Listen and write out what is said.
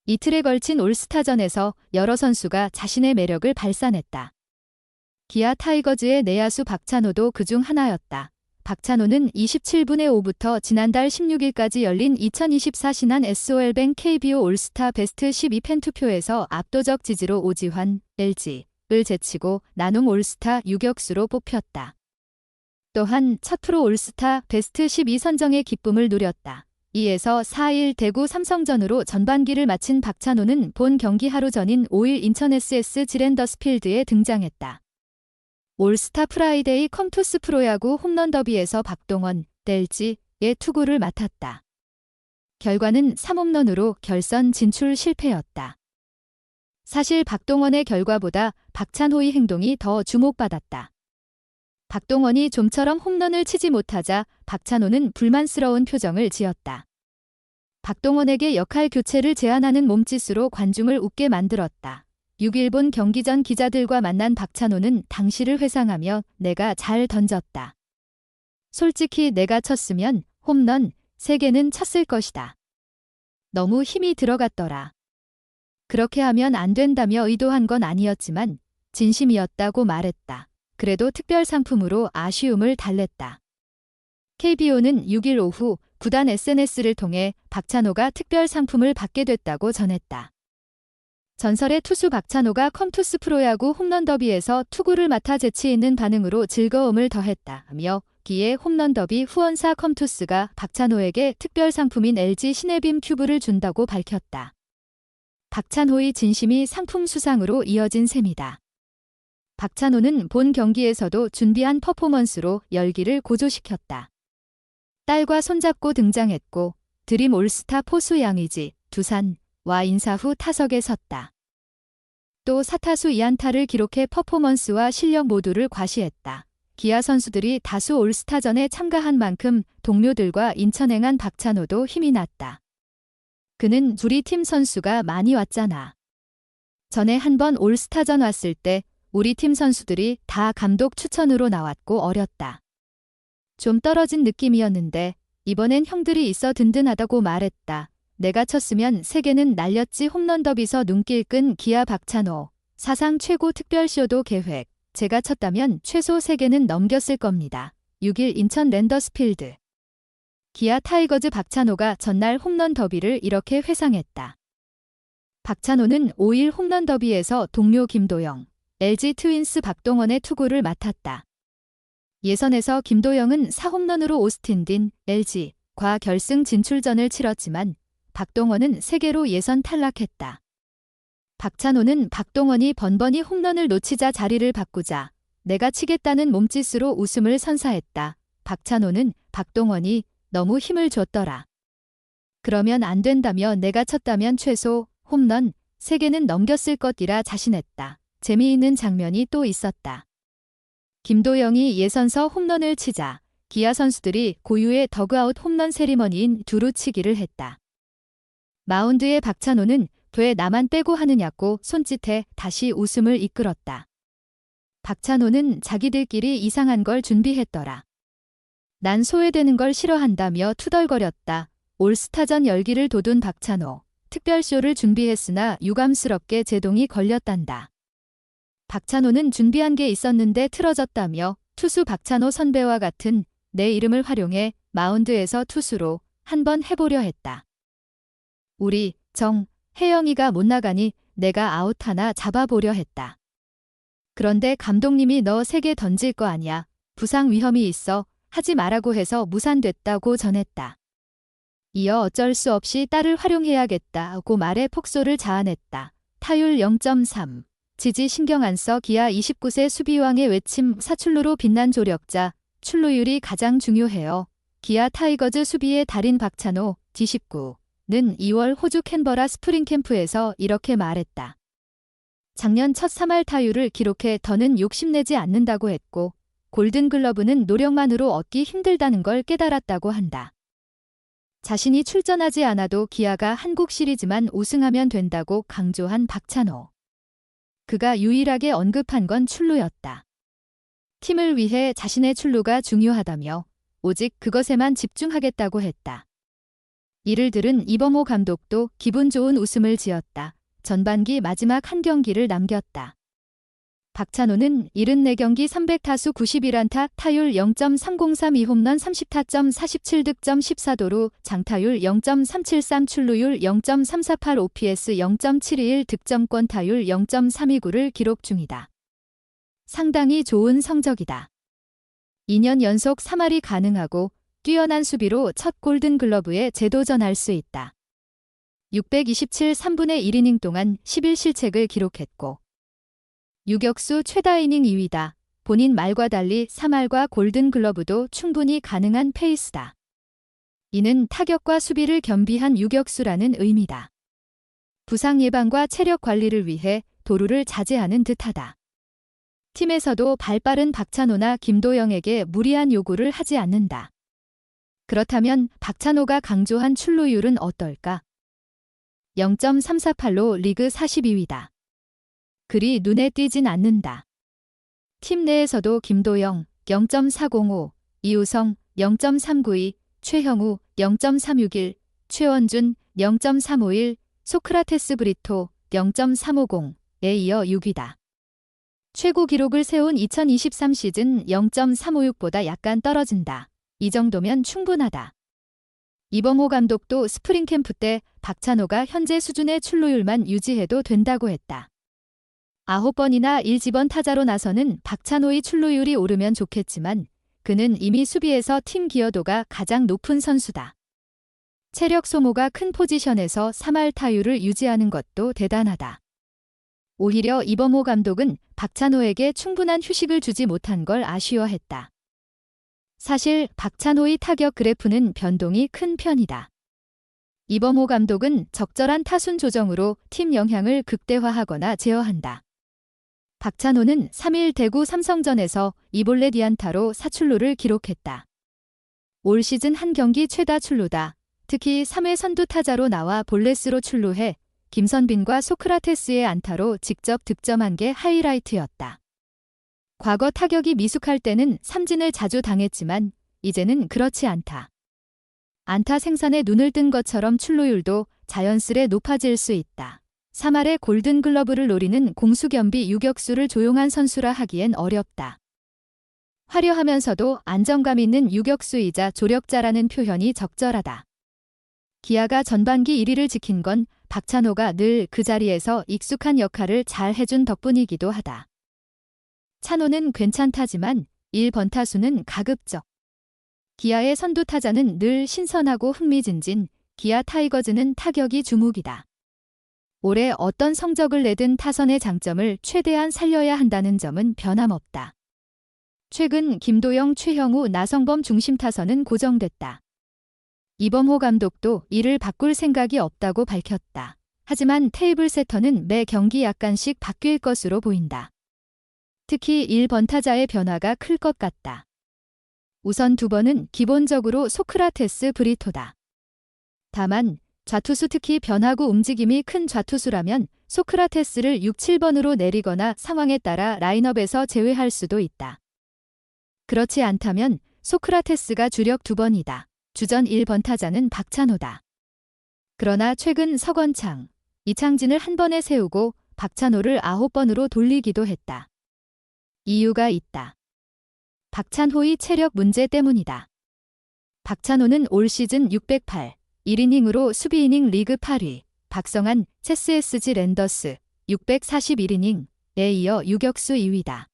이틀에 걸친 올스타전에서 여러 선수가 자신의 매력을 발산했다. 기아 타이거즈의 내야수 박찬호도 그중 하나였다. 박찬호는 27분의 5부터 지난달 16일까지 열린 2024 신한 SOL뱅 KBO 올스타 베스트 12 팬투표에서 압도적 지지로 오지환, LG를 제치고 나눔 올스타 유격수로 뽑혔다. 또한 첫 프로 올스타 베스트 12 선정의 기쁨을 누렸다. 2에서 4일 대구 삼성전으로 전반기를 마친 박찬호는 본 경기 하루 전인 5일 인천 SS 지랜더스필드에 등장했다. 올스타 프라이데이 컴투스 프로야구 홈런 더비에서 박동원, LG의 투구를 맡았다. 결과는 3홈런으로 결선 진출 실패였다. 사실 박동원의 결과보다 박찬호의 행동이 더 주목받았다. 박동원이 좀처럼 홈런을 치지 못하자 박찬호는 불만스러운 표정을 지었다. 박동원에게 역할 교체를 제안하는 몸짓으로 관중을 웃게 만들었다. 6일 본 경기 전 기자들과 만난 박찬호는 당시를 회상하며 내가 잘 던졌다. 솔직히 내가 쳤으면 홈런 3개는 쳤을 것이다. 너무 힘이 들어갔더라. 그렇게 하면 안 된다며 의도한 건 아니었지만 진심이었다고 말했다. 그래도 특별 상품으로 아쉬움을 달랬다. KBO는 6일 오후 구단 SNS를 통해 박찬호가 특별 상품을 받게 됐다고 전했다. 전설의 투수 박찬호가 컴투스 프로야구 홈런 더비에서 투구를 맡아 재치 있는 반응으로 즐거움을 더했다며 기에 홈런 더비 후원사 컴투스가 박찬호에게 특별 상품인 LG 시네빔 큐브를 준다고 밝혔다. 박찬호의 진심이 상품 수상으로 이어진 셈이다. 박찬호는 본 경기에서도 준비한 퍼포먼스로 열기를 고조시켰다. 딸과 손잡고 등장했고 드림 올스타 포수 양의지, 두산와 인사 후 타석에 섰다. 또 4타수 2안타를 기록해 퍼포먼스와 실력 모두를 과시했다. 기아 선수들이 다수 올스타전에 참가한 만큼 동료들과 인천행한 박찬호도 힘이 났다. 그는 우리 팀 선수가 많이 왔잖아. 전에 한번 올스타전 왔을 때 우리 팀 선수들이 다 감독 추천으로 나왔고 어렸다. 좀 떨어진 느낌이었는데 이번엔 형들이 있어 든든하다고 말했다. 내가 쳤으면 3개는 날렸지. 홈런 더비서 눈길 끈 기아 박찬호. 사상 최고 특별쇼도 계획. 제가 쳤다면 최소 3개는 넘겼을 겁니다. 6일 인천 랜더스필드. 기아 타이거즈 박찬호가 전날 홈런 더비를 이렇게 회상했다. 박찬호는 5일 홈런 더비에서 동료 김도영, LG 트윈스 박동원의 투구를 맡았다. 예선에서 김도영은 4홈런으로 오스틴 딘, LG과 결승 진출전을 치렀지만 박동원은 3개로 예선 탈락했다. 박찬호는 박동원이 번번이 홈런을 놓치자 자리를 바꾸자 내가 치겠다는 몸짓으로 웃음을 선사했다. 박찬호는 박동원이 너무 힘을 줬더라. 그러면 안 된다며 내가 쳤다면 최소 홈런 3개는 넘겼을 것이라 자신했다. 재미있는 장면이 또 있었다. 김도영이 예선서 홈런을 치자 기아 선수들이 고유의 더그아웃 홈런 세리머니인 두루치기를 했다. 마운드의 박찬호는 왜 나만 빼고 하느냐고 손짓해 다시 웃음을 이끌었다. 박찬호는 자기들끼리 이상한 걸 준비했더라. 난 소외되는 걸 싫어한다며 투덜거렸다. 올스타전 열기를 돋운 박찬호. 특별쇼를 준비했으나 유감스럽게 제동이 걸렸단다. 박찬호는 준비한 게 있었는데 틀어졌다며 투수 박찬호 선배와 같은 내 이름을 활용해 마운드에서 투수로 한번 해보려 했다. 우리 혜영이가 못 나가니 내가 아웃 하나 잡아보려 했다. 그런데 감독님이 너 3개 던질 거 아니야. 부상 위험이 있어. 하지 말라고 해서 무산됐다고 전했다. 이어 어쩔 수 없이 딸을 활용해야겠다고 말해 폭소를 자아냈다. 타율 0.3. 지지 신경 안 써. 기아 29세 수비왕의 외침. 사출루로 빛난 조력자. 출루율이 가장 중요해요. 기아 타이거즈 수비의 달인 박찬호 D19는 2월 호주 캔버라 스프링 캠프에서 이렇게 말했다. 작년 첫 3할 타율을 기록해 더는 욕심내지 않는다고 했고 골든글러브는 노력만으로 얻기 힘들다는 걸 깨달았다고 한다. 자신이 출전하지 않아도 기아가 한국 시리즈만 우승하면 된다고 강조한 박찬호. 그가 유일하게 언급한 건 출루였다. 팀을 위해 자신의 출루가 중요하다며 오직 그것에만 집중하겠다고 했다. 이를 들은 이범호 감독도 기분 좋은 웃음을 지었다. 전반기 마지막 한 경기를 남겼다. 박찬호는 74경기 300타수 91안타, 타율 0.303, 홈런 30타점 47득점 14도루, 장타율 0.373, 출루율 0.348, OPS 0.721, 득점권 타율 0.329를 기록 중이다. 상당히 좋은 성적이다. 2년 연속 3할이 가능하고 뛰어난 수비로 첫 골든글러브에 재도전할 수 있다. 627 3분의 1이닝 동안 11실책을 기록했고 유격수 최다 이닝 2위다. 본인 말과 달리 3할과 골든글러브도 충분히 가능한 페이스다. 이는 타격과 수비를 겸비한 유격수라는 의미다. 부상 예방과 체력 관리를 위해 도루를 자제하는 듯하다. 팀에서도 발빠른 박찬호나 김도영에게 무리한 요구를 하지 않는다. 그렇다면 박찬호가 강조한 출루율은 어떨까? 0.348로 리그 42위다. 그리 눈에 띄진 않는다. 팀 내에서도 김도영 0.405, 이우성 0.392, 최형우 0.361, 최원준 0.351, 소크라테스 브리토 0.350에 이어 6위다. 최고 기록을 세운 2023 시즌 0.356보다 약간 떨어진다. 이 정도면 충분하다. 이범호 감독도 스프링 캠프 때 박찬호가 현재 수준의 출루율만 유지해도 된다고 했다. 9번이나 1지번 타자로 나서는 박찬호의 출루율이 오르면 좋겠지만 그는 이미 수비에서 팀 기여도가 가장 높은 선수다. 체력 소모가 큰 포지션에서 3할 타율을 유지하는 것도 대단하다. 오히려 이범호 감독은 박찬호에게 충분한 휴식을 주지 못한 걸 아쉬워했다. 사실 박찬호의 타격 그래프는 변동이 큰 편이다. 이범호 감독은 적절한 타순 조정으로 팀 영향을 극대화하거나 제어한다. 박찬호는 3일 대구 삼성전에서 2볼넷 2안타로 4출루를 기록했다. 올 시즌 한 경기 최다 출루다. 특히 3회 선두 타자로 나와 볼넷으로 출루해 김선빈과 소크라테스의 안타로 직접 득점한 게 하이라이트였다. 과거 타격이 미숙할 때는 삼진을 자주 당했지만 이제는 그렇지 않다. 안타 생산에 눈을 뜬 것처럼 출루율도 자연스레 높아질 수 있다. 3할의 골든글러브를 노리는 공수겸비 유격수를 조용한 선수라 하기엔 어렵다. 화려하면서도 안정감 있는 유격수이자 조력자라는 표현이 적절하다. 기아가 전반기 1위를 지킨 건 박찬호가 늘 그 자리에서 익숙한 역할을 잘 해준 덕분이기도 하다. 찬호는 괜찮다지만 1번 타수는 가급적. 기아의 선두 타자는 늘 신선하고 흥미진진, 기아 타이거즈는 타격이 주목이다. 올해 어떤 성적을 내든 타선의 장점을 최대한 살려야 한다는 점은 변함없다. 최근 김도영, 최형우, 나성범 중심 타선은 고정됐다. 이범호 감독도 이를 바꿀 생각이 없다고 밝혔다. 하지만 테이블 세터는 매 경기 약간씩 바뀔 것으로 보인다. 특히 1번 타자의 변화가 클 것 같다. 우선 2번은 기본적으로 소크라테스 브리토다. 다만 좌투수 특히 변화구 움직임이 큰 좌투수라면 소크라테스를 6, 7번으로 내리거나 상황에 따라 라인업에서 제외할 수도 있다. 그렇지 않다면 소크라테스가 주력 2번이다. 주전 1번 타자는 박찬호다. 그러나 최근 서건창, 이창진을 한 번에 세우고 박찬호를 9번으로 돌리기도 했다. 이유가 있다. 박찬호의 체력 문제 때문이다. 박찬호는 올 시즌 608, 1이닝으로 수비 이닝 리그 8위, 박성한, 체스 SG 랜더스, 641이닝에 이어 유격수 2위다.